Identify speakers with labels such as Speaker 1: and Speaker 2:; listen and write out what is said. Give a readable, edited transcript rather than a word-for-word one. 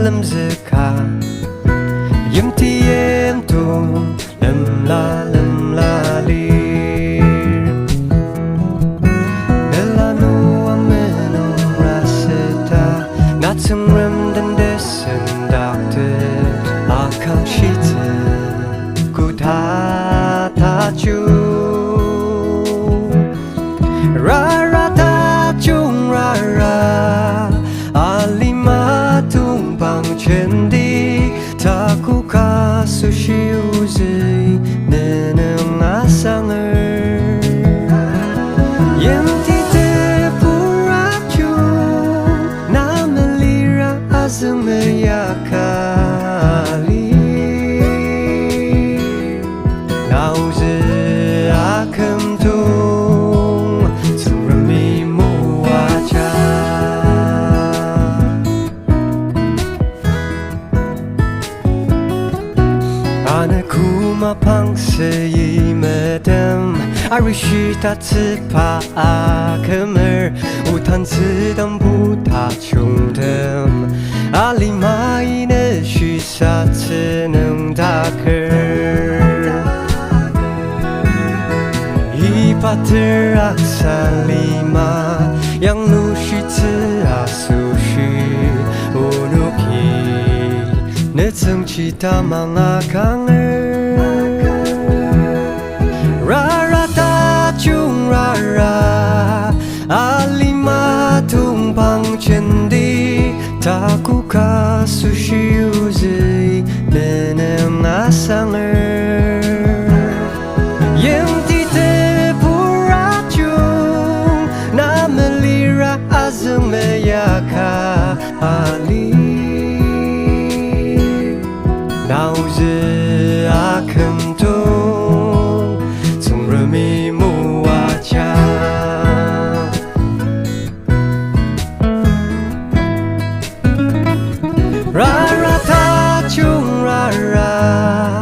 Speaker 1: lem zeka yem ti yem tu lem la lir bella no ameno raseta natsum rem den desen dakte akang shite kuta ta chu ra ra ta chung ra ra alima tung bang chen di ta ku ka su shiu zui neneng asanger yem ti te pura chu na melira azumya kali now ze akem tung surami muacha ane kuma pang se yi medem arishi ta tsi pa akemer utan tsi dam bu ta chung dem ali mai ne shi sa tsi neng da ker Pater aksa lima yang nu shi tsi asu shi unuki ne tseng chi ta mang akang ra ra ta chung ra ra alima tung bang chen di ta ku ka su shi u zui nenem asanger yem ti te azumeyaka ali now ze akem tung zum remi muacha ra ra ta chung ra ra